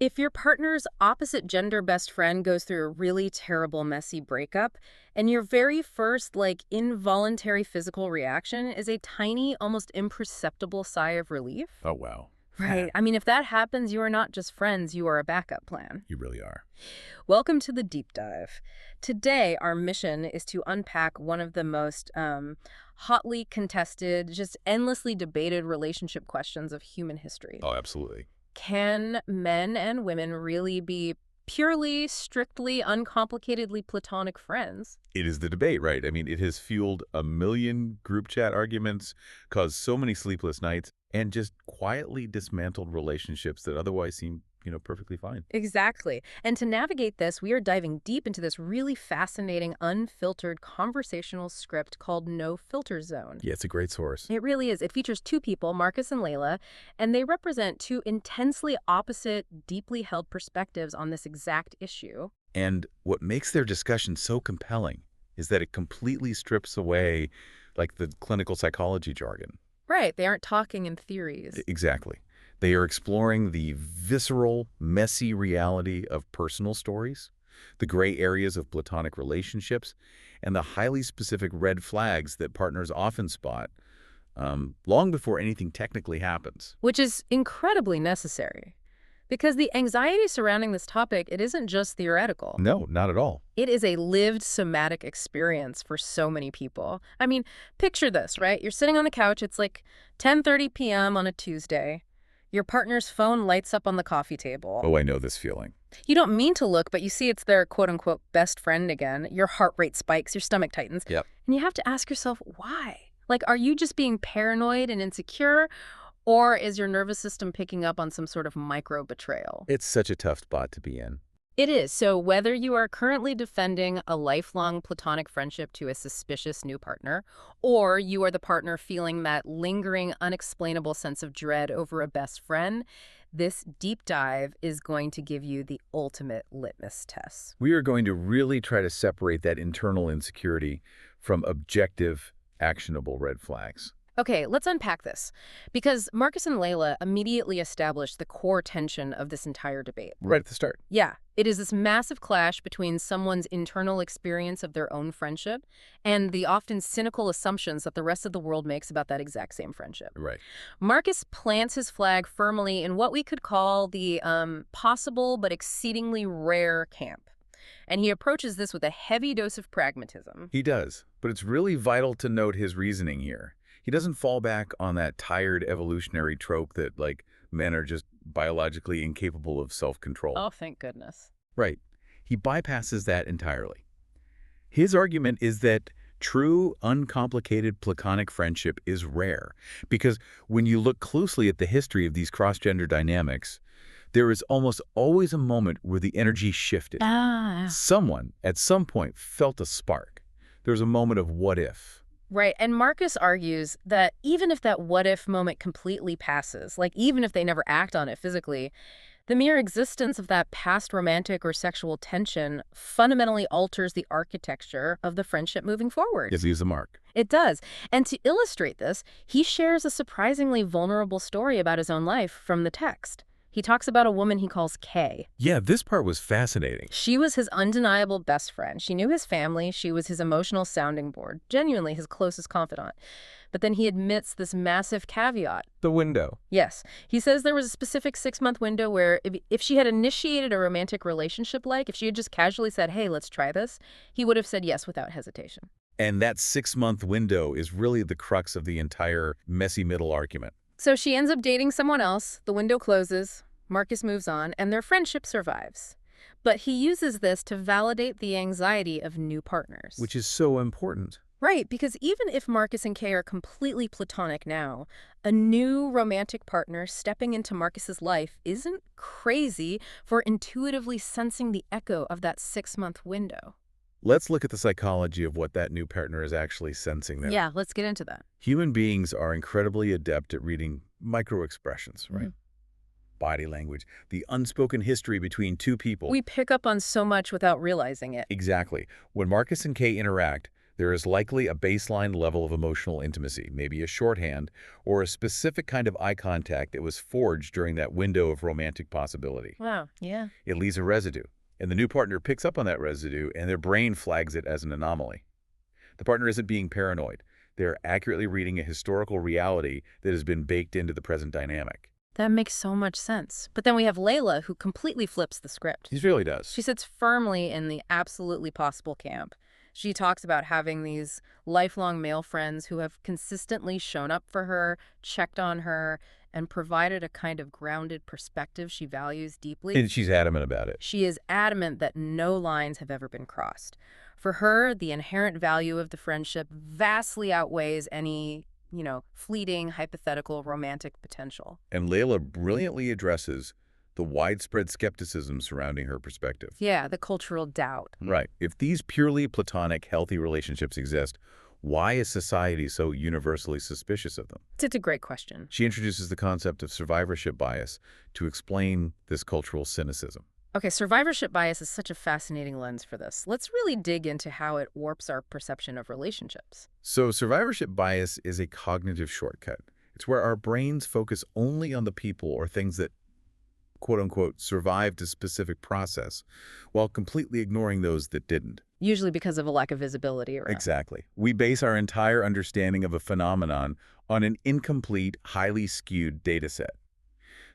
If your partner's opposite gender best friend goes through a really terrible, messy breakup, and your very first, involuntary physical reaction is a tiny, almost imperceptible sigh of relief. Oh, wow. Right. I mean, if that happens, you are not just friends, you are a backup plan. You really are. Welcome to the deep dive. Today, our mission is to unpack one of the most hotly contested, just endlessly debated relationship questions of human history. Oh, absolutely. Can men and women really be purely, strictly, uncomplicatedly platonic friends? It is the debate, right? I mean, it has fueled a million group chat arguments, caused so many sleepless nights, and just quietly dismantled relationships that otherwise seem, perfectly fine. Exactly. And to navigate this, we are diving deep into this really fascinating, unfiltered conversational script called No Filter Zone. Yeah, it's a great source. It really is. It features two people, Marcus and Leila, and they represent two intensely opposite, deeply held perspectives on this exact issue. And what makes their discussion so compelling is that it completely strips away, the clinical psychology jargon. Right. They aren't talking in theories. Exactly. They are exploring the visceral, messy reality of personal stories, the gray areas of platonic relationships, and the highly specific red flags that partners often spot long before anything technically happens. Which is incredibly necessary. Because the anxiety surrounding this topic, it isn't just theoretical. No, not at all. It is a lived somatic experience for so many people. I mean, picture this, right? You're sitting on the couch. It's like 10:30 p.m. on a Tuesday. Your partner's phone lights up on the coffee table. Oh, I know this feeling. You don't mean to look, but you see it's their quote-unquote best friend again. Your heart rate spikes, your stomach tightens. Yep. And you have to ask yourself, why? Are you just being paranoid and insecure? Or is your nervous system picking up on some sort of micro-betrayal? It's such a tough spot to be in. It is. So whether you are currently defending a lifelong platonic friendship to a suspicious new partner, or you are the partner feeling that lingering, unexplainable sense of dread over a best friend, this deep dive is going to give you the ultimate litmus test. We are going to really try to separate that internal insecurity from objective, actionable red flags. Okay, let's unpack this. Because Marcus and Leila immediately established the core tension of this entire debate. Right at the start. Yeah, it is this massive clash between someone's internal experience of their own friendship and the often cynical assumptions that the rest of the world makes about that exact same friendship. Right. Marcus plants his flag firmly in what we could call the possible but exceedingly rare camp. And he approaches this with a heavy dose of pragmatism. He does, but it's really vital to note his reasoning here. He doesn't fall back on that tired evolutionary trope that, men are just biologically incapable of self-control. Oh, thank goodness. Right. He bypasses that entirely. His argument is that true, uncomplicated platonic friendship is rare because when you look closely at the history of these cross-gender dynamics, there is almost always a moment where the energy shifted. Someone, at some point, felt a spark. There's a moment of what if. Right, and Marcus argues that even if that what-if moment completely passes, even if they never act on it physically, the mere existence of that past romantic or sexual tension fundamentally alters the architecture of the friendship moving forward. It leaves a mark. It does. And to illustrate this, he shares a surprisingly vulnerable story about his own life from the text. He talks about a woman he calls Kay. Yeah, this part was fascinating. She was his undeniable best friend. She knew his family. She was his emotional sounding board, genuinely his closest confidant. But then he admits this massive caveat. The window. Yes. He says there was a specific 6-month window where if she had initiated a romantic relationship, if she had just casually said, hey, let's try this, he would have said yes without hesitation. And that 6-month window is really the crux of the entire messy middle argument. So she ends up dating someone else, the window closes, Marcus moves on, and their friendship survives. But he uses this to validate the anxiety of new partners. Which is so important. Right, because even if Marcus and Kay are completely platonic now, a new romantic partner stepping into Marcus's life isn't crazy for intuitively sensing the echo of that 6-month window. Let's look at the psychology of what that new partner is actually sensing there. Yeah, let's get into that. Human beings are incredibly adept at reading micro-expressions, right? Body language, the unspoken history between two people. We pick up on so much without realizing it. Exactly. When Marcus and Kay interact, There is likely a baseline level of emotional intimacy, maybe a shorthand, or a specific kind of eye contact that was forged during that window of romantic possibility. Wow, yeah. It leaves a residue, and the new partner picks up on that residue, and their brain flags it as an anomaly. The partner isn't being paranoid. They're accurately reading a historical reality that has been baked into the present dynamic. That makes so much sense. But then we have Leila, who completely flips the script. He really does. She sits firmly in the absolutely possible camp. She talks about having these lifelong male friends who have consistently shown up for her, checked on her, and provided a kind of grounded perspective she values deeply. And she's adamant about it. She is adamant that no lines have ever been crossed. For her, the inherent value of the friendship vastly outweighs any, fleeting, hypothetical, romantic potential. And Leila brilliantly addresses the widespread skepticism surrounding her perspective. Yeah, the cultural doubt. Right. If these purely platonic, healthy relationships exist, why is society so universally suspicious of them? It's a great question. She introduces the concept of survivorship bias to explain this cultural cynicism. Okay, survivorship bias is such a fascinating lens for this. Let's really dig into how it warps our perception of relationships. So survivorship bias is a cognitive shortcut. It's where our brains focus only on the people or things that, quote-unquote, survived a specific process, while completely ignoring those that didn't. Usually because of a lack of visibility around. Exactly. We base our entire understanding of a phenomenon on an incomplete, highly skewed data set.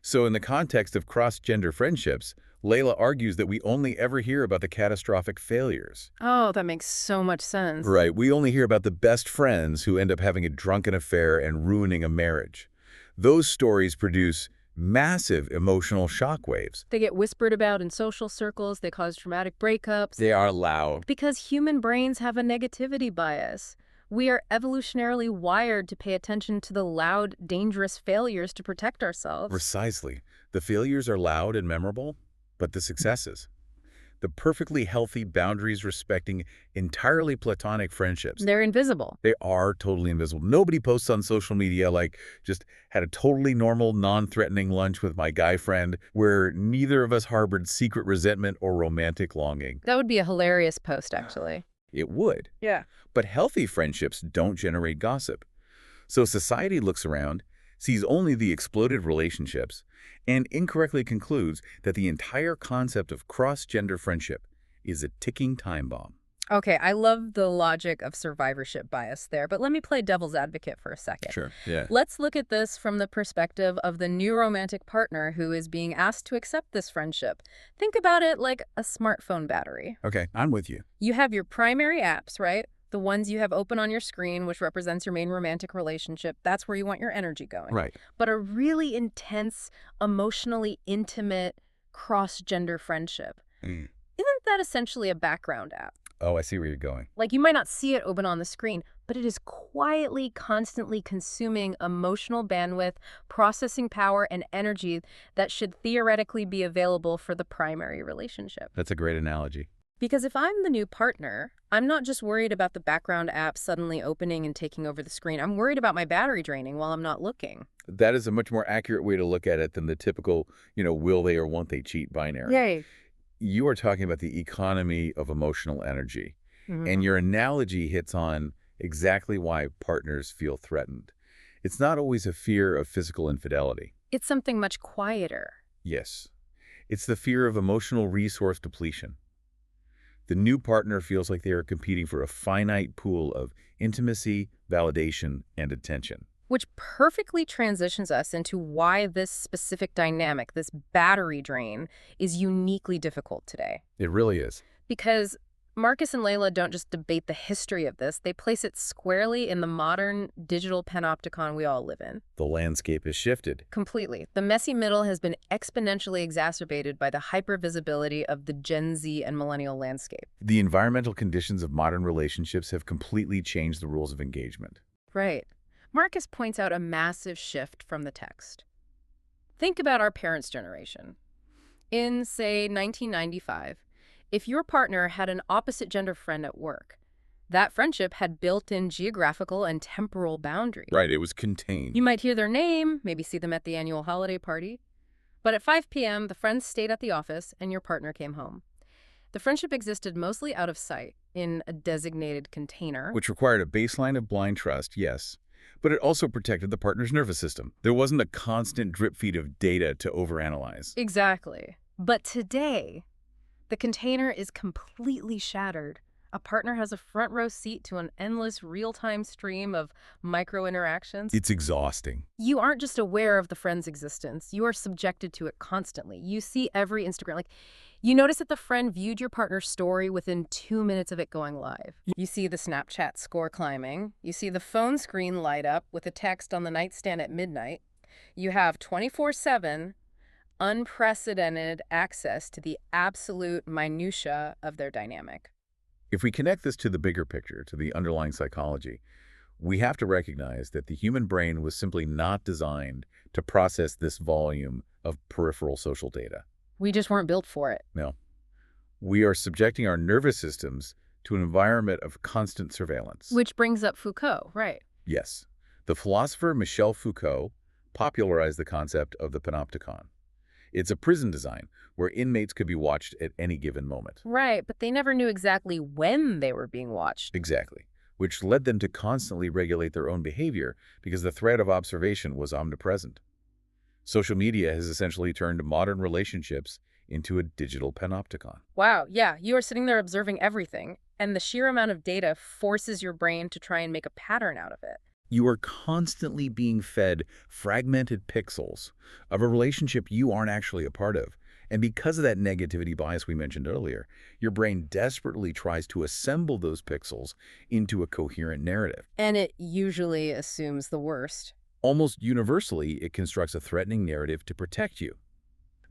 So in the context of cross-gender friendships, Leila argues that we only ever hear about the catastrophic failures. Oh, that makes so much sense. Right. We only hear about the best friends who end up having a drunken affair and ruining a marriage. Those stories produce massive emotional shockwaves. They get whispered about in social circles. They cause traumatic breakups. They are loud. Because human brains have a negativity bias. We are evolutionarily wired to pay attention to the loud, dangerous failures to protect ourselves. Precisely. The failures are loud and memorable, but the successes, the perfectly healthy, boundaries-respecting, entirely platonic friendships, They're invisible. they are totally invisible. Nobody posts on social media like, just had a totally normal, non-threatening lunch with my guy friend where neither of us harbored secret resentment or romantic longing. That would be a hilarious post, actually. It would. Yeah. But healthy friendships don't generate gossip. So society looks around, sees only the exploded relationships, and incorrectly concludes that the entire concept of cross-gender friendship is a ticking time bomb. Okay, I love the logic of survivorship bias there, but let me play devil's advocate for a second. Sure, yeah. Let's look at this from the perspective of the new romantic partner who is being asked to accept this friendship. Think about it like a smartphone battery. Okay, I'm with you. You have your primary apps, right? The ones you have open on your screen, which represents your main romantic relationship. That's where you want your energy going. Right. But a really intense, emotionally intimate, cross-gender friendship. Isn't that essentially a background app? Oh, I see where you're going. Like, you might not see it open on the screen, but it is quietly, constantly consuming emotional bandwidth, processing power, and energy that should theoretically be available for the primary relationship. That's a great analogy. Because if I'm the new partner, I'm not just worried about the background app suddenly opening and taking over the screen. I'm worried about my battery draining while I'm not looking. That is a much more accurate way to look at it than the typical, will they or won't they cheat binary. Yay. You are talking about the economy of emotional energy. Mhm. And your analogy hits on exactly why partners feel threatened. It's not always a fear of physical infidelity. It's something much quieter. Yes. It's the fear of emotional resource depletion. The new partner feels like they are competing for a finite pool of intimacy, validation, and attention. Which perfectly transitions us into why this specific dynamic, this battery drain, is uniquely difficult today. It really is. Because Marcus and Leila don't just debate the history of this, they place it squarely in the modern digital panopticon we all live in. The landscape has shifted. Completely. The messy middle has been exponentially exacerbated by the hypervisibility of the Gen Z and millennial landscape. The environmental conditions of modern relationships have completely changed the rules of engagement. Right. Marcus points out a massive shift from the text. Think about our parents' generation. In, say, 1995, if your partner had an opposite gender friend at work, that friendship had built-in geographical and temporal boundaries. Right, it was contained. You might hear their name, maybe see them at the annual holiday party. But at 5 p.m., the friends stayed at the office and your partner came home. The friendship existed mostly out of sight, in a designated container. Which required a baseline of blind trust, yes. But it also protected the partner's nervous system. There wasn't a constant drip feed of data to overanalyze. Exactly. But today, the container is completely shattered. A partner has a front row seat to an endless real-time stream of micro-interactions. It's exhausting. You aren't just aware of the friend's existence. You are subjected to it constantly. You see every Instagram. You notice that the friend viewed your partner's story within 2 minutes of it going live. You see the Snapchat score climbing. You see the phone screen light up with a text on the nightstand at midnight. You have 24/7 unprecedented access to the absolute minutia of their dynamic. If we connect this to the bigger picture, to the underlying psychology, we have to recognize that the human brain was simply not designed to process this volume of peripheral social data. We just weren't built for it. No. We are subjecting our nervous systems to an environment of constant surveillance. Which brings up Foucault, right? Yes. The philosopher Michel Foucault popularized the concept of the panopticon. It's a prison design where inmates could be watched at any given moment. Right, but they never knew exactly when they were being watched. Exactly. Which led them to constantly regulate their own behavior because the threat of observation was omnipresent. Social media has essentially turned modern relationships into a digital panopticon. Wow, yeah, you are sitting there observing everything, and the sheer amount of data forces your brain to try and make a pattern out of it. You are constantly being fed fragmented pixels of a relationship you aren't actually a part of. And because of that negativity bias we mentioned earlier, your brain desperately tries to assemble those pixels into a coherent narrative. And it usually assumes the worst. Almost universally, it constructs a threatening narrative to protect you.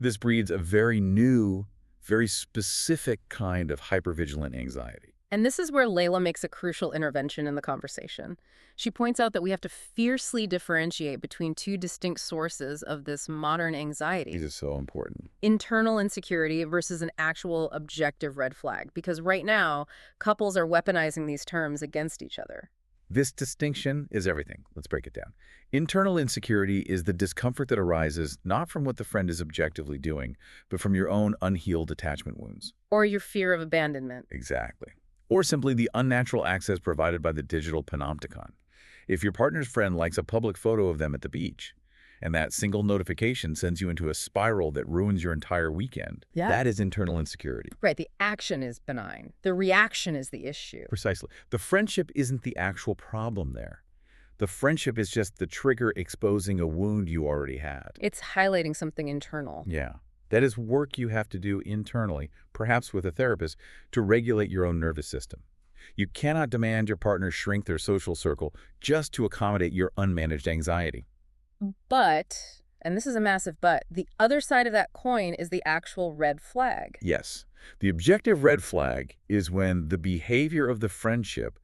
This breeds a very new, very specific kind of hypervigilant anxiety. And this is where Leila makes a crucial intervention in the conversation. She points out that we have to fiercely differentiate between two distinct sources of this modern anxiety. These are so important. Internal insecurity versus an actual objective red flag. Because right now, couples are weaponizing these terms against each other. This distinction is everything. Let's break it down. Internal insecurity is the discomfort that arises not from what the friend is objectively doing, but from your own unhealed attachment wounds. Or your fear of abandonment. Exactly. Or simply the unnatural access provided by the digital panopticon. If your partner's friend likes a public photo of them at the beach, and that single notification sends you into a spiral that ruins your entire weekend, that is internal insecurity. Right, the action is benign. The reaction is the issue. Precisely. The friendship isn't the actual problem there. The friendship is just the trigger exposing a wound you already had. It's highlighting something internal. Yeah. That is work you have to do internally, perhaps with a therapist, to regulate your own nervous system. You cannot demand your partner shrink their social circle just to accommodate your unmanaged anxiety. But, and this is a massive but, the other side of that coin is the actual red flag. Yes. The objective red flag is when the behavior of the friendship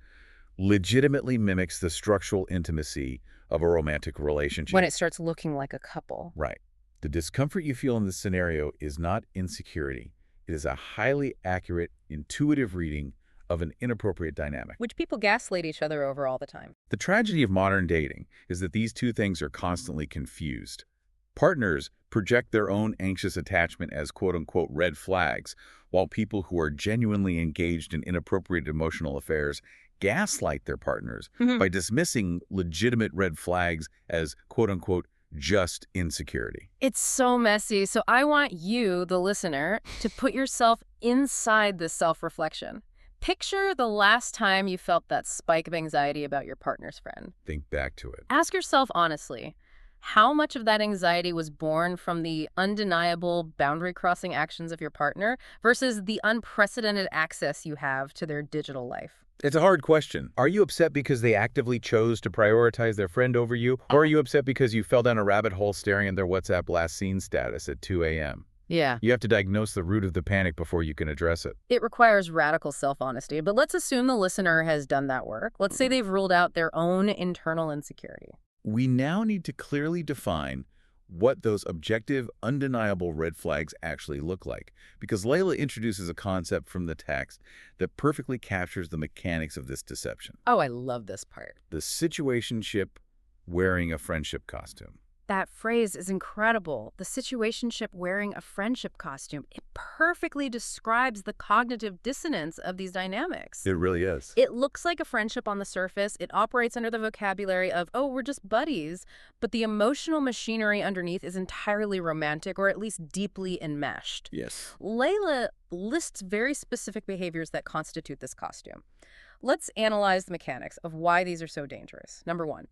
legitimately mimics the structural intimacy of a romantic relationship. When it starts looking like a couple. Right. The discomfort you feel in this scenario is not insecurity. It is a highly accurate, intuitive reading of an inappropriate dynamic. Which people gaslight each other over all the time. The tragedy of modern dating is that these two things are constantly confused. Partners project their own anxious attachment as quote-unquote red flags, while people who are genuinely engaged in inappropriate emotional affairs gaslight their partners by dismissing legitimate red flags as quote-unquote just insecurity. It's so messy. So I want you, the listener, to put yourself inside this self-reflection. Picture the last time you felt that spike of anxiety about your partner's friend. Think back to it. Ask yourself honestly, how much of that anxiety was born from the undeniable boundary-crossing actions of your partner versus the unprecedented access you have to their digital life? It's a hard question. Are you upset because they actively chose to prioritize their friend over you? Or are you upset because you fell down a rabbit hole staring at their WhatsApp last seen status at 2 a.m.? Yeah. You have to diagnose the root of the panic before you can address it. It requires radical self-honesty, but let's assume the listener has done that work. Let's say they've ruled out their own internal insecurity. We now need to clearly define what those objective, undeniable red flags actually look like, because Leila introduces a concept from the text that perfectly captures the mechanics of this deception. Oh, I love this part. The situationship wearing a friendship costume. That phrase is incredible. The situationship wearing a friendship costume. It perfectly describes the cognitive dissonance of these dynamics. It really is. It looks like a friendship on the surface. It operates under the vocabulary of, oh, we're just buddies. But the emotional machinery underneath is entirely romantic, or at least deeply enmeshed. Yes. Layla lists very specific behaviors that constitute this costume. Let's analyze the mechanics of why these are so dangerous. Number one,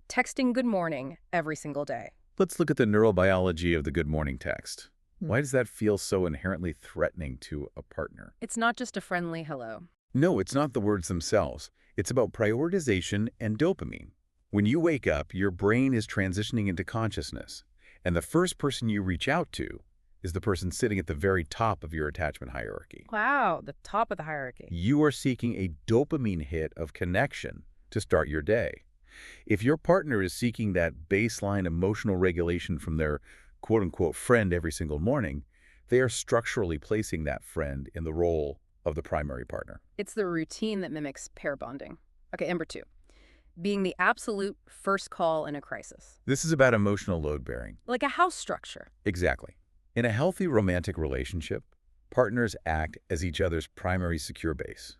texting good morning every single day. Let's look at the neurobiology of the good morning text. Why does that feel so inherently threatening to a partner? It's not just a friendly hello. No, it's not the words themselves. It's about prioritization and dopamine. When you wake up, your brain is transitioning into consciousness, and the first person you reach out to is the person sitting at the very top of your attachment hierarchy. Wow, the top of the hierarchy. You are seeking a dopamine hit of connection to start your day. If your partner is seeking that baseline emotional regulation from their quote-unquote friend every single morning, they are structurally placing that friend in the role of the primary partner. It's the routine that mimics pair bonding. Okay, number two, being the absolute first call in a crisis. This is about emotional load-bearing. Like a house structure. Exactly. In a healthy romantic relationship, partners act as each other's primary secure base.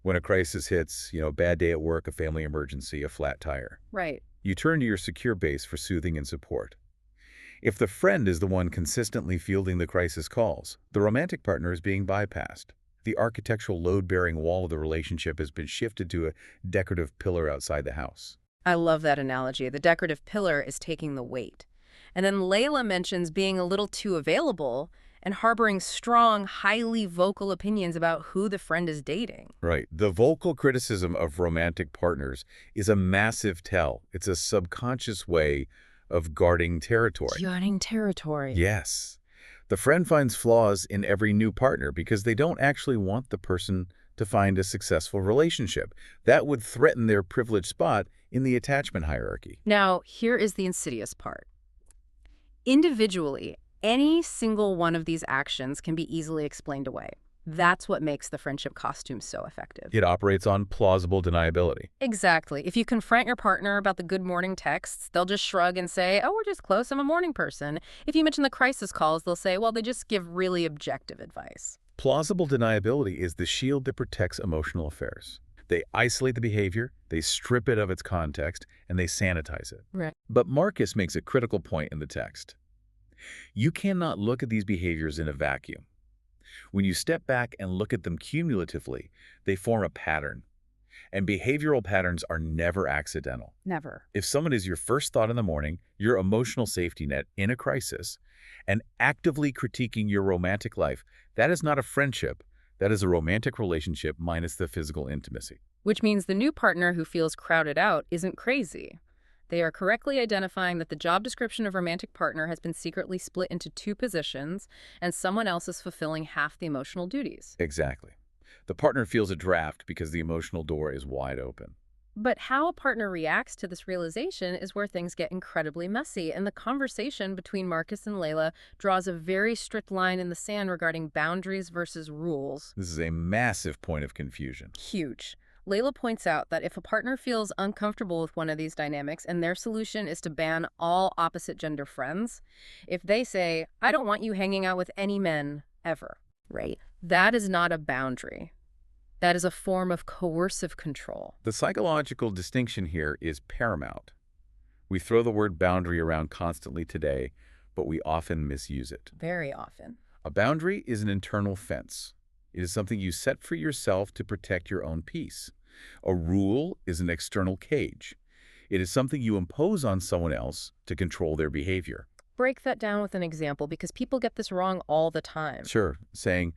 When a crisis hits, a bad day at work, a family emergency, a flat tire, Right. you turn to your secure base for soothing and support. If the friend is the one consistently fielding the crisis calls, the romantic partner is being bypassed. The architectural load-bearing wall of the relationship has been shifted to a decorative pillar outside the house. I love that analogy. The decorative pillar is taking the weight. And then Layla mentions being a little too available and harboring strong, highly vocal opinions about who the friend is dating. Right. The vocal criticism of romantic partners is a massive tell. It's a subconscious way of guarding territory. Guarding territory. Yes. The friend finds flaws in every new partner because they don't actually want the person to find a successful relationship. That would threaten their privileged spot in the attachment hierarchy. Now, here is the insidious part. Individually, any single one of these actions can be easily explained away. That's what makes the friendship costume so effective. It operates on plausible deniability. Exactly. If you confront your partner about the good morning texts, they'll just shrug and say, oh, we're just close, I'm a morning person. If you mention the crisis calls, they'll say, well, they just give really objective advice. Plausible deniability is the shield that protects emotional affairs. They isolate the behavior, they strip it of its context, and they sanitize it. Right. But Marcus makes a critical point in the text. You cannot look at these behaviors in a vacuum. When you step back and look at them cumulatively, they form a pattern. And behavioral patterns are never accidental. Never. If someone is your first thought in the morning, your emotional safety net in a crisis, and actively critiquing your romantic life, that is not a friendship. That is a romantic relationship minus the physical intimacy. Which means the new partner who feels crowded out isn't crazy. They are correctly identifying that the job description of romantic partner has been secretly split into two positions, and someone else is fulfilling half the emotional duties. Exactly. The partner feels a draft because the emotional door is wide open. But how a partner reacts to this realization is where things get incredibly messy, and the conversation between Marcus and Leila draws a very strict line in the sand regarding boundaries versus rules. This is a massive point of confusion. Huge. Leila points out that if a partner feels uncomfortable with one of these dynamics and their solution is to ban all opposite gender friends, if they say, I don't want you hanging out with any men ever, right? That is not a boundary. That is a form of coercive control. The psychological distinction here is paramount. We throw the word boundary around constantly today, but we often misuse it. Very often. A boundary is an internal fence. It is something you set for yourself to protect your own peace. A rule is an external cage. It is something you impose on someone else to control their behavior. Break that down with an example, because people get this wrong all the time. Sure, saying,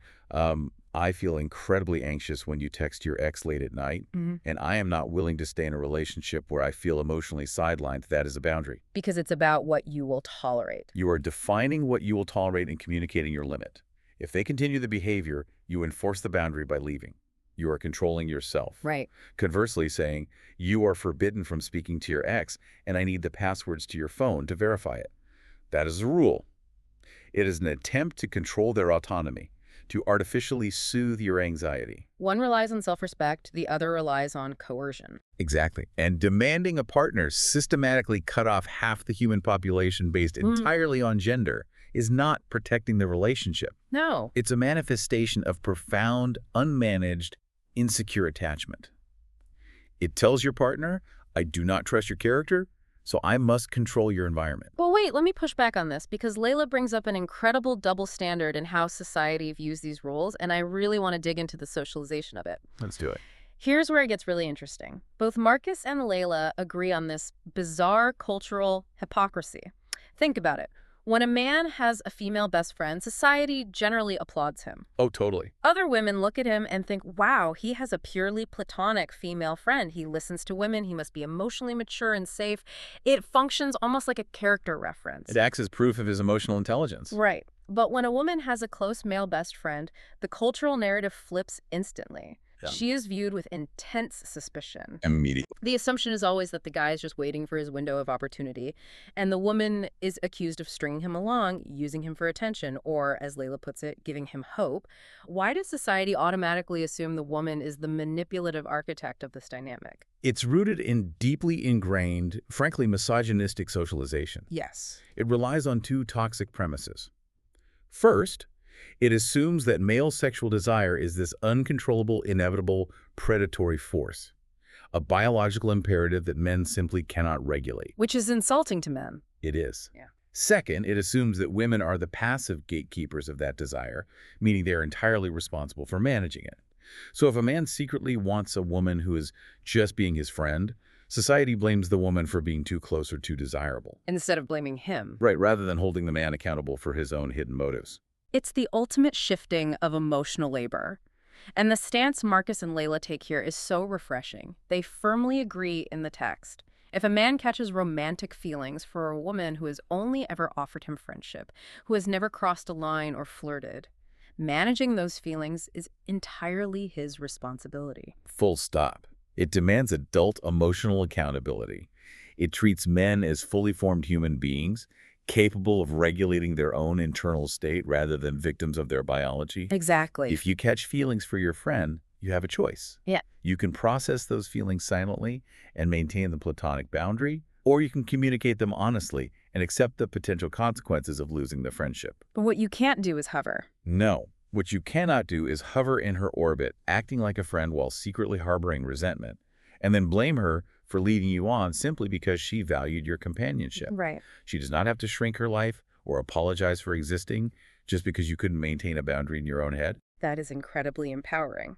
I feel incredibly anxious when you text your ex late at night, and I am not willing to stay in a relationship where I feel emotionally sidelined. That is a boundary. Because it's about what you will tolerate. You are defining what you will tolerate and communicating your limit. If they continue the behavior, you enforce the boundary by leaving. You are controlling yourself. Right. Conversely, saying, you are forbidden from speaking to your ex, and I need the passwords to your phone to verify it. That is a rule. It is an attempt to control their autonomy, to artificially soothe your anxiety. One relies on self-respect, the other relies on coercion. Exactly. And demanding a partner systematically cut off half the human population based entirely on gender is not protecting the relationship. No. It's a manifestation of profound, unmanaged, insecure attachment. It tells your partner, I do not trust your character, so I must control your environment. Well, wait, let me push back on this because Leila brings up an incredible double standard in how society views these roles, and I really want to dig into the socialization of it. Let's do it. Here's where it gets really interesting. Both Marcus and Leila agree on this bizarre cultural hypocrisy. Think about it. When a man has a female best friend, society generally applauds him. Oh, totally. Other women look at him and think, wow, he has a purely platonic female friend. He listens to women. He must be emotionally mature and safe. It functions almost like a character reference. It acts as proof of his emotional intelligence. Right. But when a woman has a close male best friend, the cultural narrative flips instantly. Yeah. She is viewed with intense suspicion. Immediately. The assumption is always that the guy is just waiting for his window of opportunity, and the woman is accused of stringing him along, using him for attention, or, as Leila puts it, giving him hope. Why does society automatically assume the woman is the manipulative architect of this dynamic? It's rooted in deeply ingrained, frankly misogynistic socialization. Yes. It relies on two toxic premises. First, it assumes that male sexual desire is this uncontrollable, inevitable, predatory force, a biological imperative that men simply cannot regulate. Which is insulting to men. It is. Yeah. Second, it assumes that women are the passive gatekeepers of that desire, meaning they are entirely responsible for managing it. So if a man secretly wants a woman who is just being his friend, society blames the woman for being too close or too desirable. Instead of blaming him. Right, rather than holding the man accountable for his own hidden motives. It's the ultimate shifting of emotional labor. And the stance Marcus and Leila take here is so refreshing. They firmly agree in the text. If a man catches romantic feelings for a woman who has only ever offered him friendship, who has never crossed a line or flirted, managing those feelings is entirely his responsibility. Full stop. It demands adult emotional accountability. It treats men as fully formed human beings, capable of regulating their own internal state rather than victims of their biology. Exactly. If you catch feelings for your friend, you have a choice. Yeah. You can process those feelings silently and maintain the platonic boundary, or you can communicate them honestly and accept the potential consequences of losing the friendship. But what you can't do is hover. No. What you cannot do is hover in her orbit, acting like a friend while secretly harboring resentment, and then blame her for leading you on simply because she valued your companionship. Right. She does not have to shrink her life or apologize for existing just because you couldn't maintain a boundary in your own head. That is incredibly empowering.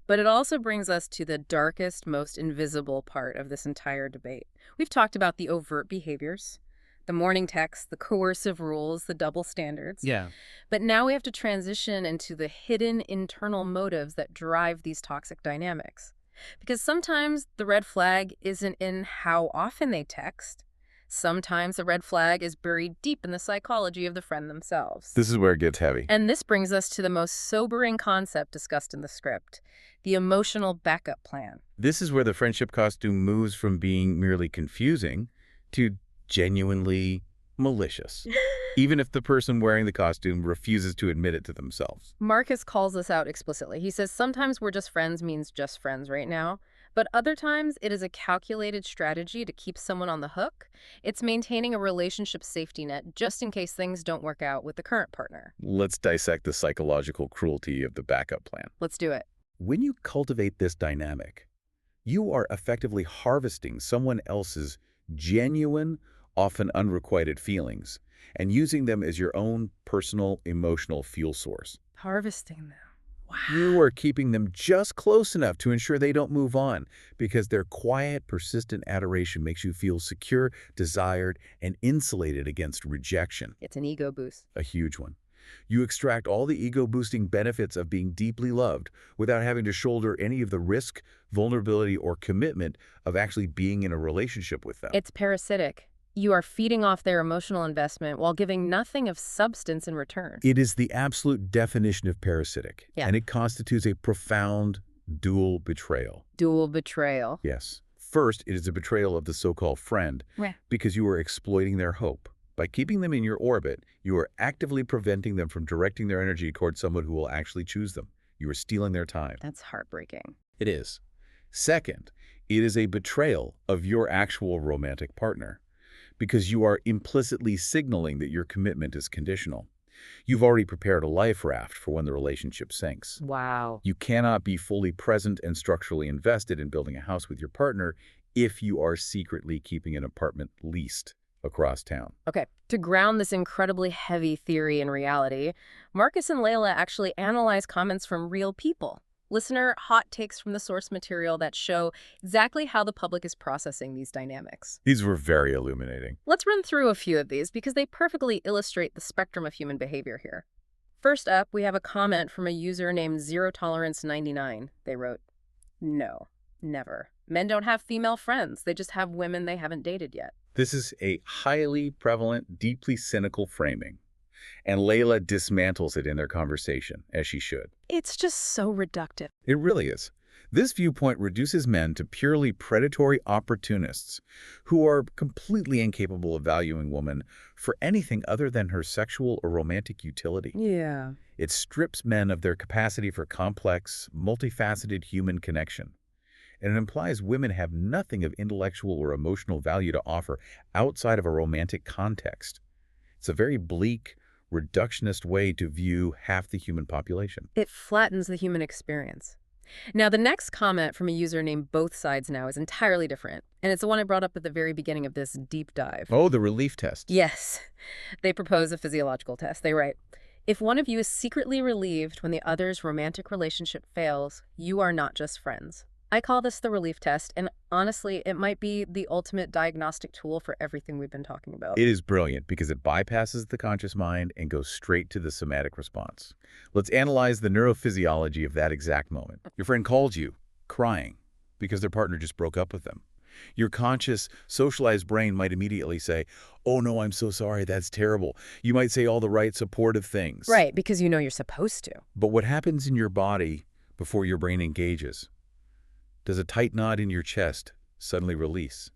But it also brings us to the darkest, most invisible part of this entire debate. We've talked about the overt behaviors, the morning texts, the coercive rules, the double standards. Yeah. But now we have to transition into the hidden internal motives that drive these toxic dynamics. Because sometimes the red flag isn't in how often they text. Sometimes the red flag is buried deep in the psychology of the friend themselves. This is where it gets heavy. And this brings us to the most sobering concept discussed in the script, the emotional backup plan. This is where the friendship costume moves from being merely confusing to genuinely malicious, even if the person wearing the costume refuses to admit it to themselves. Marcus calls this out explicitly. He says sometimes we're just friends means just friends right now, but other times it is a calculated strategy to keep someone on the hook. It's maintaining a relationship safety net just in case things don't work out with the current partner. Let's dissect the psychological cruelty of the backup plan. Let's do it. When you cultivate this dynamic, you are effectively harvesting someone else's genuine, often unrequited feelings, and using them as your own personal emotional fuel source. Harvesting them. Wow. You are keeping them just close enough to ensure they don't move on, because their quiet, persistent adoration makes you feel secure, desired, and insulated against rejection. It's an ego boost. A huge one. You extract all the ego-boosting benefits of being deeply loved without having to shoulder any of the risk, vulnerability, or commitment of actually being in a relationship with them. It's parasitic. You are feeding off their emotional investment while giving nothing of substance in return. It is the absolute definition of parasitic, and it constitutes a profound dual betrayal. Dual betrayal. Yes. First, it is a betrayal of the so-called friend, Right. because you are exploiting their hope By keeping them in your orbit, you are actively preventing them from directing their energy towards someone who will actually choose them. You are stealing their time. That's heartbreaking. It is. Second, it is a betrayal of your actual romantic partner because you are implicitly signaling that your commitment is conditional. You've already prepared a life raft for when the relationship sinks. Wow. You cannot be fully present and structurally invested in building a house with your partner if you are secretly keeping an apartment leased across town. Okay, to ground this incredibly heavy theory in reality, Marcus and Leila actually analyze comments from real people. Listener hot takes from the source material that show exactly how the public is processing these dynamics. These were very illuminating. Let's run through a few of these because they perfectly illustrate the spectrum of human behavior here. First up, we have a comment from a user named ZeroTolerance99. They wrote, "No, never. Men don't have female friends. They just have women they haven't dated yet." This is a highly prevalent, deeply cynical framing, and Layla dismantles it in their conversation, as she should. It's just so reductive. It really is. This viewpoint reduces men to purely predatory opportunists who are completely incapable of valuing women for anything other than her sexual or romantic utility. Yeah. It strips men of their capacity for complex, multifaceted human connection. And it implies women have nothing of intellectual or emotional value to offer outside of a romantic context. It's a very bleak, reductionist way to view half the human population. It flattens the human experience. Now, the next comment from a user named Both Sides Now is entirely different, and it's the one I brought up at the very beginning of this deep dive. Oh, the relief test. Yes. They propose a physiological test. They write, "If one of you is secretly relieved when the other's romantic relationship fails, you are not just friends." I call this the relief test, and honestly, it might be the ultimate diagnostic tool for everything we've been talking about. It is brilliant because it bypasses the conscious mind and goes straight to the somatic response. Let's analyze the neurophysiology of that exact moment. Your friend calls you, crying, because their partner just broke up with them. Your conscious, socialized brain might immediately say, "Oh no, I'm so sorry, that's terrible." You might say all the right supportive things. Right, because you know you're supposed to. But what happens in your body before your brain engages? Does a tight knot in your chest suddenly release?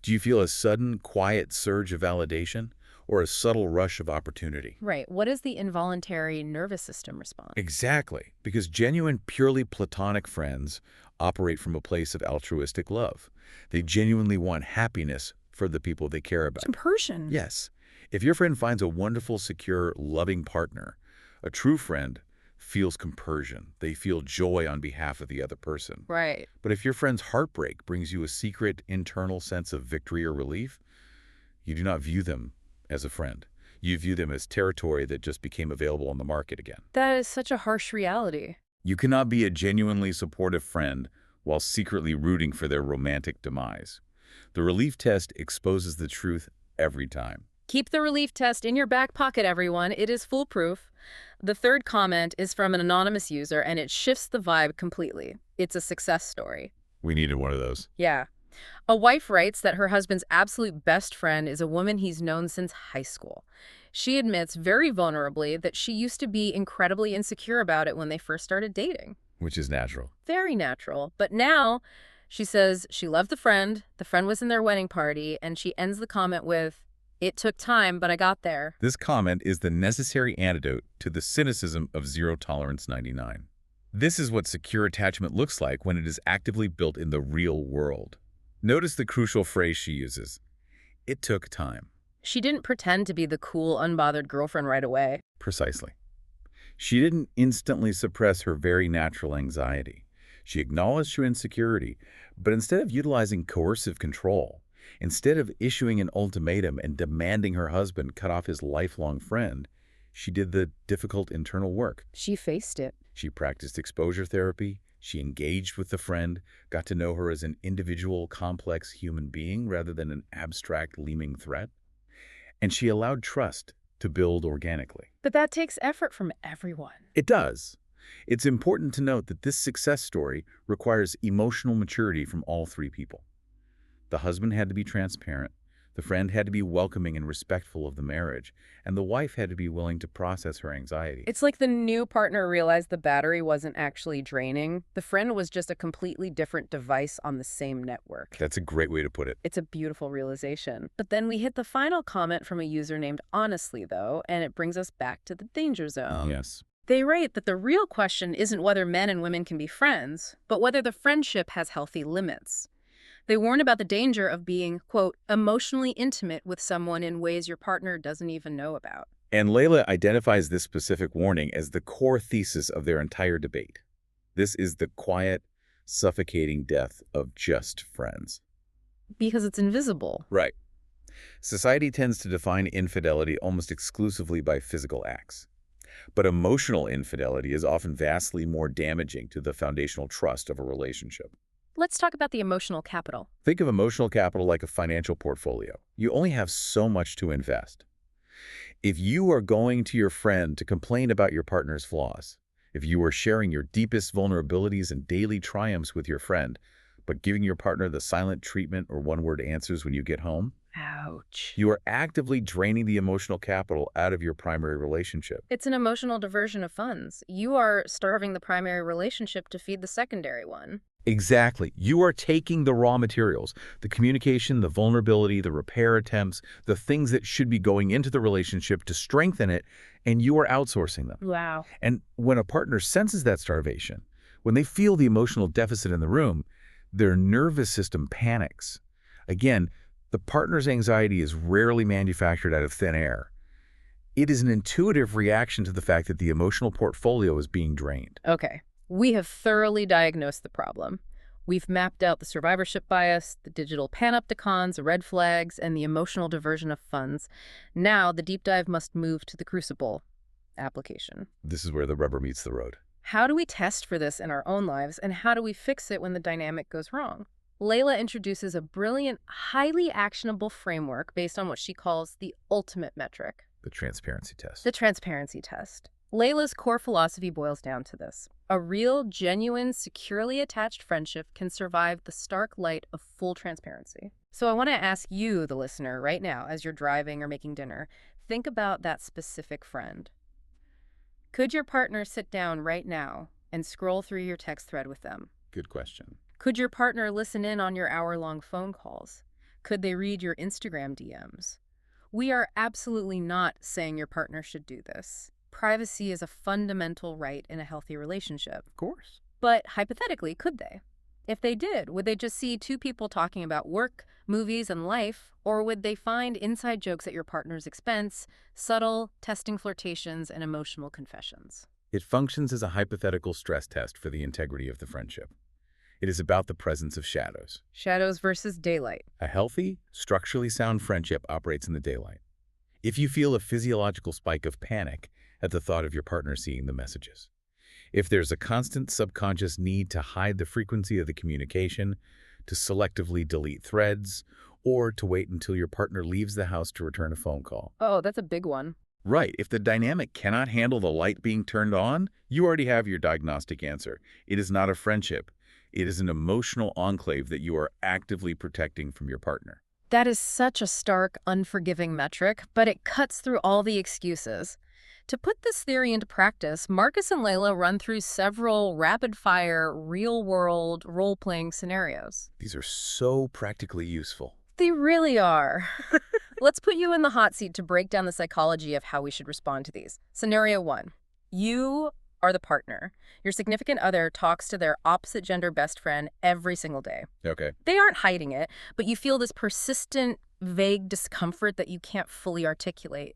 Do you feel a sudden, quiet surge of validation or a subtle rush of opportunity? Right. What is the involuntary nervous system response? Exactly, because genuine, purely platonic friends operate from a place of altruistic love. They genuinely want happiness for the people they care about. Compersion. Yes. If your friend finds a wonderful, secure, loving partner, a true friend feels compersion. They feel joy on behalf of the other person. Right. But if your friend's heartbreak brings you a secret internal sense of victory or relief, you do not view them as a friend. You view them as territory that just became available on the market again. That is such a harsh reality. You cannot be a genuinely supportive friend while secretly rooting for their romantic demise. The relief test exposes the truth every time. Keep the relief test in your back pocket, everyone. It is foolproof. The third comment is from an anonymous user, and it shifts the vibe completely. It's a success story. We needed one of those. Yeah. A wife writes that her husband's absolute best friend is a woman he's known since high school. She admits very vulnerably that she used to be incredibly insecure about it when they first started dating. Which is natural. Very natural. But now, she says she loved the friend was in their wedding party, and she ends the comment with, "It took time, but I got there." This comment is the necessary antidote to the cynicism of ZeroTolerance99. This is what secure attachment looks like when it is actively built in the real world. Notice the crucial phrase she uses. It took time. She didn't pretend to be the cool, unbothered girlfriend right away. Precisely. She didn't instantly suppress her very natural anxiety. She acknowledged her insecurity, but instead of utilizing coercive control, instead of issuing an ultimatum and demanding her husband cut off his lifelong friend, she did the difficult internal work. She faced it. She practiced exposure therapy. She engaged with the friend, got to know her as an individual, complex human being rather than an abstract, looming threat. And she allowed trust to build organically. But that takes effort from everyone. It does. It's important to note that this success story requires emotional maturity from all three people. The husband had to be transparent. The friend had to be welcoming and respectful of the marriage, and the wife had to be willing to process her anxiety. It's like the new partner realized the battery wasn't actually draining. The friend was just a completely different device on the same network. That's a great way to put it. It's a beautiful realization. But then we hit the final comment from a user named Honestly, though, and it brings us back to the danger zone. Yes. They write that the real question isn't whether men and women can be friends, but whether the friendship has healthy limits. They warn about the danger of being, quote, emotionally intimate with someone in ways your partner doesn't even know about. And Leila identifies this specific warning as the core thesis of their entire debate. This is the quiet, suffocating death of just friends. Because it's invisible. Right. Society tends to define infidelity almost exclusively by physical acts. But emotional infidelity is often vastly more damaging to the foundational trust of a relationship. Let's talk about the emotional capital. Think of emotional capital like a financial portfolio. You only have so much to invest. If you are going to your friend to complain about your partner's flaws, if you are sharing your deepest vulnerabilities and daily triumphs with your friend, but giving your partner the silent treatment or one-word answers when you get home, ouch, you are actively draining the emotional capital out of your primary relationship. It's an emotional diversion of funds. You are starving the primary relationship to feed the secondary one. Exactly. You are taking the raw materials, the communication, the vulnerability, the repair attempts, the things that should be going into the relationship to strengthen it, and you are outsourcing them. Wow. And when a partner senses that starvation, when they feel the emotional deficit in the room, their nervous system panics. Again, the partner's anxiety is rarely manufactured out of thin air. It is an intuitive reaction to the fact that the emotional portfolio is being drained. Okay. We have thoroughly diagnosed the problem. We've mapped out the survivorship bias, the digital panopticons, the red flags, and the emotional diversion of funds. Now, the deep dive must move to the crucible application. This is where the rubber meets the road. How do we test for this in our own lives, and how do we fix it when the dynamic goes wrong? Leila introduces a brilliant, highly actionable framework based on what she calls the ultimate metric. The transparency test. The transparency test. Leila's core philosophy boils down to this. A real, genuine, securely attached friendship can survive the stark light of full transparency. So I want to ask you, the listener, right now, as you're driving or making dinner, think about that specific friend. Could your partner sit down right now and scroll through your text thread with them? Good question. Could your partner listen in on your hour-long phone calls? Could they read your Instagram DMs? We are absolutely not saying your partner should do this. Privacy is a fundamental right in a healthy relationship. Of course. But hypothetically, could they? If they did, would they just see two people talking about work, movies, and life, or would they find inside jokes at your partner's expense, subtle, testing flirtations, and emotional confessions? It functions as a hypothetical stress test for the integrity of the friendship. It is about the presence of shadows. Shadows versus daylight. A healthy, structurally sound friendship operates in the daylight. If you feel a physiological spike of panic at the thought of your partner seeing the messages, if there's a constant subconscious need to hide the frequency of the communication, to selectively delete threads, or to wait until your partner leaves the house to return a phone call. Oh, that's a big one. Right. If the dynamic cannot handle the light being turned on, you already have your diagnostic answer. It is not a friendship. It is an emotional enclave that you are actively protecting from your partner. That is such a stark, unforgiving metric, but it cuts through all the excuses. To put this theory into practice, Marcus and Leila run through several rapid-fire, real-world role-playing scenarios. These are so practically useful. They really are. Let's put you in the hot seat to break down the psychology of how we should respond to these. Scenario 1. You are the partner. Your significant other talks to their opposite gender best friend every single day. Okay. They aren't hiding it, but you feel this persistent, vague discomfort that you can't fully articulate.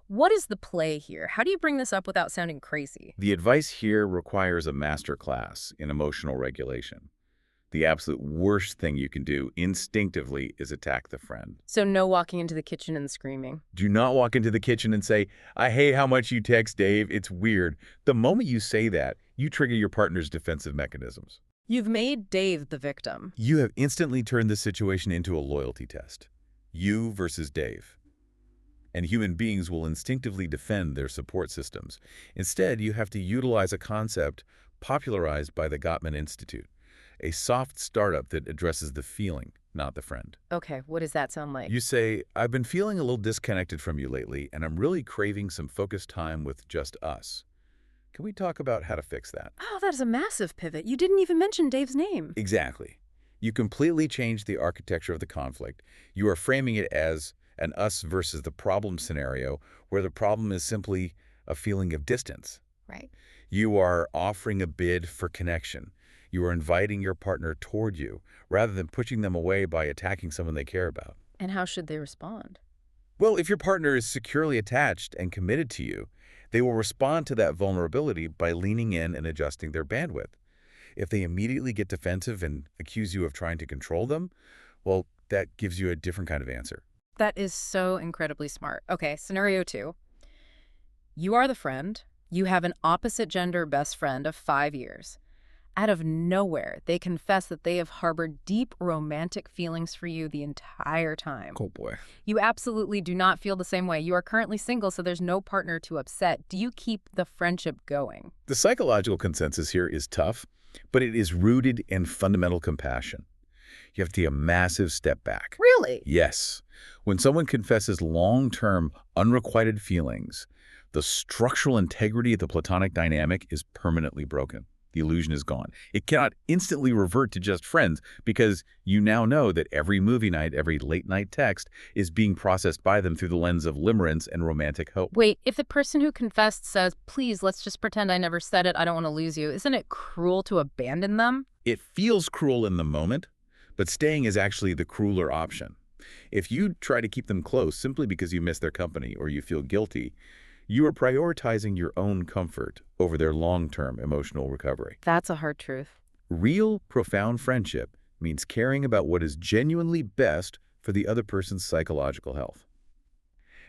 What is the play here? How do you bring this up without sounding crazy? The advice here requires a master class in emotional regulation. The absolute worst thing you can do instinctively is attack the friend. So no walking into the kitchen and screaming. Do not walk into the kitchen and say, "I hate how much you text Dave. It's weird." The moment you say that, you trigger your partner's defensive mechanisms. You've made Dave the victim. You have instantly turned the situation into a loyalty test. You versus Dave. And human beings will instinctively defend their support systems. Instead, you have to utilize a concept popularized by the Gottman Institute, a soft startup that addresses the feeling, not the friend. Okay, what does that sound like? You say, I've been feeling a little disconnected from you lately, and I'm really craving some focused time with just us. Can we talk about how to fix that? Oh, that is a massive pivot. You didn't even mention Dave's name. Exactly. You completely change the architecture of the conflict. You are framing it as an us versus the problem scenario, where the problem is simply a feeling of distance. Right. You are offering a bid for connection. You are inviting your partner toward you, rather than pushing them away by attacking someone they care about. And how should they respond? Well, if your partner is securely attached and committed to you, they will respond to that vulnerability by leaning in and adjusting their bandwidth. If they immediately get defensive and accuse you of trying to control them, well, that gives you a different kind of answer. That is so incredibly smart. Okay, scenario 2. You are the friend. You have an opposite gender best friend of 5 years. Out of nowhere, they confess that they have harbored deep romantic feelings for you the entire time. Oh boy. You absolutely do not feel the same way. You are currently single, so there's no partner to upset. Do you keep the friendship going? The psychological consensus here is tough, but it is rooted in fundamental compassion. You have to take a massive step back. Really? Yes. When someone confesses long-term, unrequited feelings, the structural integrity of the platonic dynamic is permanently broken. The illusion is gone. It cannot instantly revert to just friends because you now know that every movie night, every late-night text is being processed by them through the lens of limerence and romantic hope. Wait, if the person who confessed says, please, let's just pretend I never said it, I don't want to lose you, isn't it cruel to abandon them? It feels cruel in the moment, but staying is actually the crueler option. If you try to keep them close simply because you miss their company or you feel guilty, you are prioritizing your own comfort over their long-term emotional recovery. That's a hard truth. Real, profound friendship means caring about what is genuinely best for the other person's psychological health.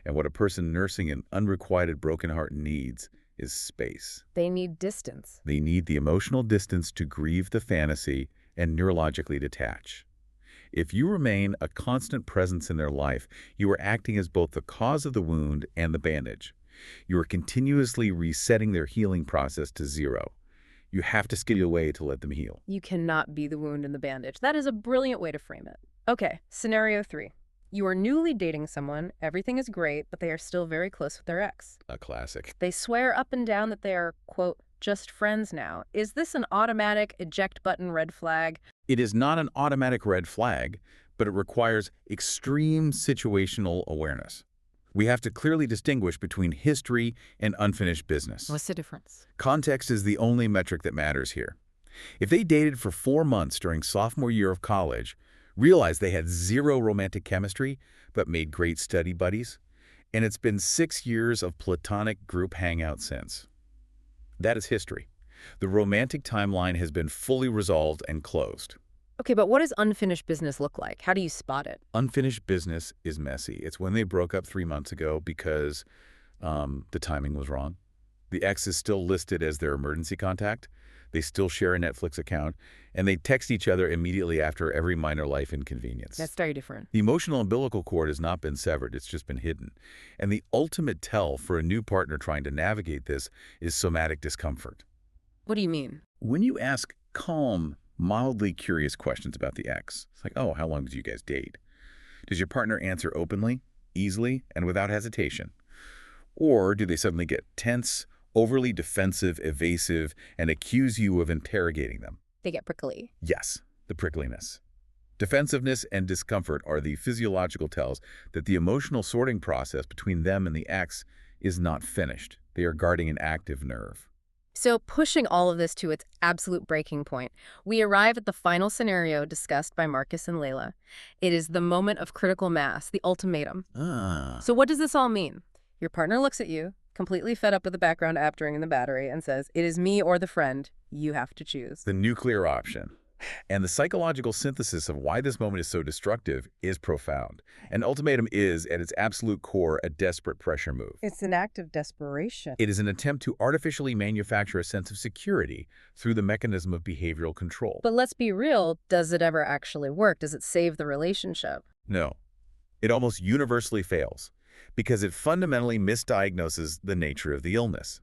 And what a person nursing an unrequited broken heart needs is space. They need distance. They need the emotional distance to grieve the fantasy and neurologically detach. If you remain a constant presence in their life, you are acting as both the cause of the wound and the bandage. You are continuously resetting their healing process to zero. You have to skid away to let them heal. You cannot be the wound in the bandage. That is a brilliant way to frame it. Okay, scenario 3. You are newly dating someone, everything is great, but they are still very close with their ex. A classic. They swear up and down that they are, quote, just friends now. Is this an automatic eject button red flag? It is not an automatic red flag, but it requires extreme situational awareness. We have to clearly distinguish between history and unfinished business. What's the difference? Context is the only metric that matters here. If they dated for 4 months during sophomore year of college, realized they had zero romantic chemistry, but made great study buddies, and it's been 6 years of platonic group hangout since. That is history. The romantic timeline has been fully resolved and closed. Okay, but what does unfinished business look like? How do you spot it? Unfinished business is messy. It's when they broke up 3 months ago because the timing was wrong. The ex is still listed as their emergency contact. They still share a Netflix account, and they text each other immediately after every minor life inconvenience. That's very different. The emotional umbilical cord has not been severed. It's just been hidden. And the ultimate tell for a new partner trying to navigate this is somatic discomfort. What do you mean? When you ask calm, mildly curious questions about the ex, it's like, oh, how long did you guys date? Does your partner answer openly, easily, and without hesitation? Or do they suddenly get tense, overly defensive, evasive, and accuse you of interrogating them? They get prickly. Yes, the prickliness. Defensiveness and discomfort are the physiological tells that the emotional sorting process between them and the ex is not finished. They are guarding an active nerve. So pushing all of this to its absolute breaking point, we arrive at the final scenario discussed by Marcus and Leila. It is the moment of critical mass, the ultimatum. So what does this all mean? Your partner looks at you, completely fed up with the background app during the battery, and says, it is me or the friend. You have to choose. The nuclear option. And the psychological synthesis of why this moment is so destructive is profound. An ultimatum is, at its absolute core, a desperate pressure move. It's an act of desperation. It is an attempt to artificially manufacture a sense of security through the mechanism of behavioral control. But let's be real, does it ever actually work? Does it save the relationship? No. It almost universally fails because it fundamentally misdiagnoses the nature of the illness.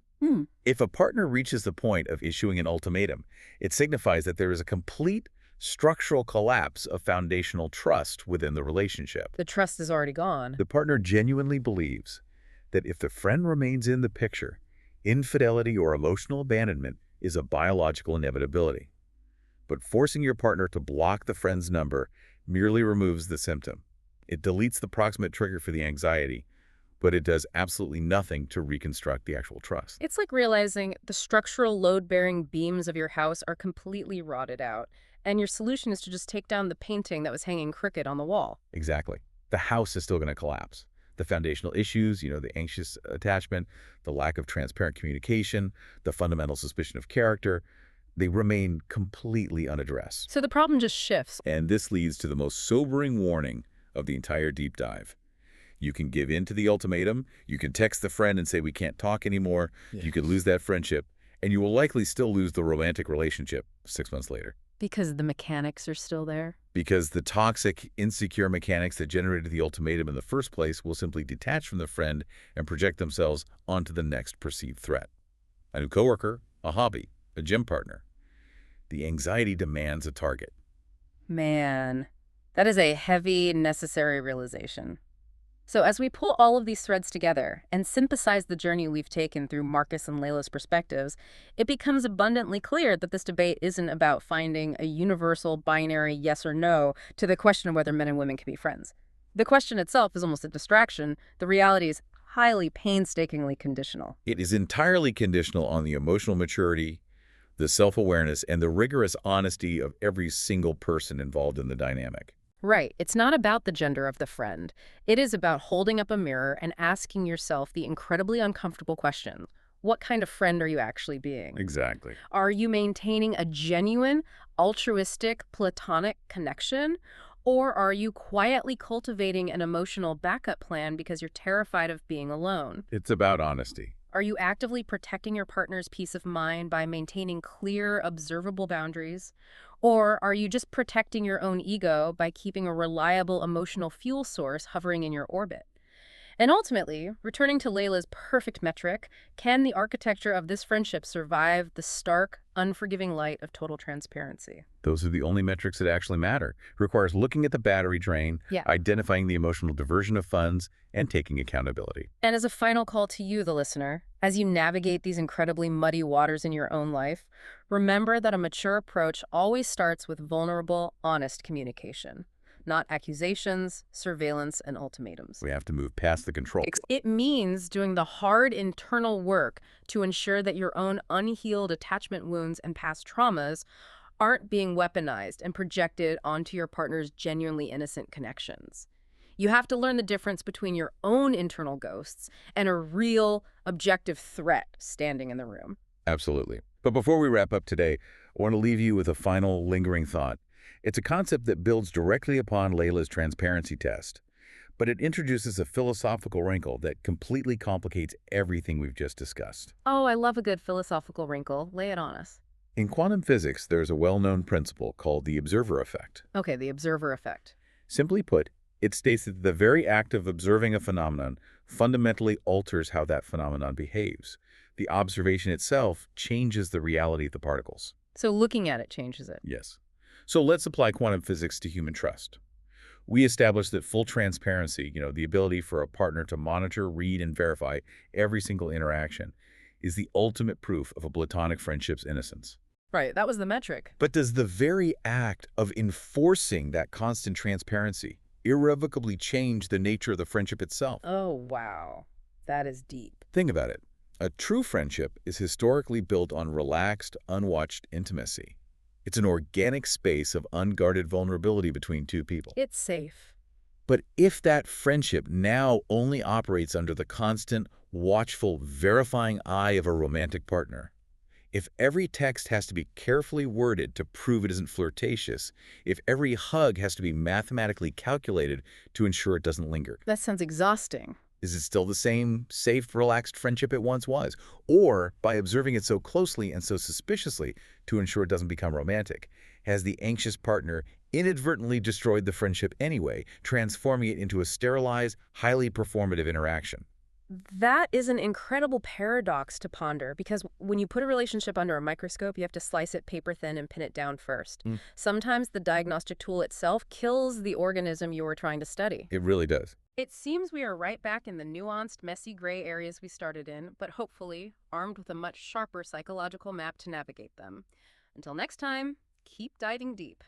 If a partner reaches the point of issuing an ultimatum, it signifies that there is a complete structural collapse of foundational trust within the relationship. The trust is already gone. The partner genuinely believes that if the friend remains in the picture, infidelity or emotional abandonment is a biological inevitability. But forcing your partner to block the friend's number merely removes the symptom. It deletes the proximate trigger for the anxiety, but it does absolutely nothing to reconstruct the actual trust. It's like realizing the structural load-bearing beams of your house are completely rotted out, and your solution is to just take down the painting that was hanging crooked on the wall. Exactly. The house is still going to collapse. The foundational issues, the anxious attachment, the lack of transparent communication, the fundamental suspicion of character, they remain completely unaddressed. So the problem just shifts. And this leads to the most sobering warning of the entire deep dive. You can give in to the ultimatum, you can text the friend and say we can't talk anymore, you could lose that friendship, and you will likely still lose the romantic relationship 6 months later. Because the mechanics are still there? Because the toxic, insecure mechanics that generated the ultimatum in the first place will simply detach from the friend and project themselves onto the next perceived threat. A new coworker, a hobby, a gym partner. The anxiety demands a target. Man, that is a heavy, necessary realization. So as we pull all of these threads together and synthesize the journey we've taken through Marcus and Leila's perspectives, it becomes abundantly clear that this debate isn't about finding a universal binary yes or no to the question of whether men and women can be friends. The question itself is almost a distraction. The reality is highly painstakingly conditional. It is entirely conditional on the emotional maturity, the self-awareness, and the rigorous honesty of every single person involved in the dynamic. Right. It's not about the gender of the friend. It is about holding up a mirror and asking yourself the incredibly uncomfortable question. What kind of friend are you actually being? Exactly. Are you maintaining a genuine, altruistic, platonic connection? Or are you quietly cultivating an emotional backup plan because you're terrified of being alone? It's about honesty. Are you actively protecting your partner's peace of mind by maintaining clear, observable boundaries? Or are you just protecting your own ego by keeping a reliable emotional fuel source hovering in your orbit? And ultimately, returning to Leila's perfect metric, can the architecture of this friendship survive the stark, unforgiving light of total transparency? Those are the only metrics that actually matter. It requires looking at the battery drain, identifying the emotional diversion of funds, and taking accountability. And as a final call to you, the listener, as you navigate these incredibly muddy waters in your own life, remember that a mature approach always starts with vulnerable, honest communication, not accusations, surveillance, and ultimatums. We have to move past the control. It means doing the hard internal work to ensure that your own unhealed attachment wounds and past traumas aren't being weaponized and projected onto your partner's genuinely innocent connections. You have to learn the difference between your own internal ghosts and a real, objective threat standing in the room. Absolutely. But before we wrap up today, I want to leave you with a final lingering thought. It's a concept that builds directly upon Leila's transparency test, but it introduces a philosophical wrinkle that completely complicates everything we've just discussed. Oh, I love a good philosophical wrinkle. Lay it on us. In quantum physics, there's a well-known principle called the observer effect. Okay, the observer effect. Simply put, it states that the very act of observing a phenomenon fundamentally alters how that phenomenon behaves. The observation itself changes the reality of the particles. So looking at it changes it. Yes. So let's apply quantum physics to human trust. We established that full transparency, the ability for a partner to monitor, read, and verify every single interaction, is the ultimate proof of a platonic friendship's innocence. Right, that was the metric. But does the very act of enforcing that constant transparency irrevocably change the nature of the friendship itself? Oh, wow. That is deep. Think about it. A true friendship is historically built on relaxed, unwatched intimacy. It's an organic space of unguarded vulnerability between two people. It's safe. But if that friendship now only operates under the constant, watchful, verifying eye of a romantic partner, if every text has to be carefully worded to prove it isn't flirtatious, if every hug has to be mathematically calculated to ensure it doesn't linger, That sounds exhausting. is it still the same safe, relaxed friendship it once was? Or, by observing it so closely and so suspiciously to ensure it doesn't become romantic, has the anxious partner inadvertently destroyed the friendship anyway, transforming it into a sterilized, highly performative interaction? That is an incredible paradox to ponder because when you put a relationship under a microscope, you have to slice it paper thin and pin it down first. Mm, Sometimes the diagnostic tool itself kills the organism you were trying to study. it really does. It seems we are right back in the nuanced, messy gray areas we started in, but hopefully armed with a much sharper psychological map to navigate them. Until next time, keep diving deep.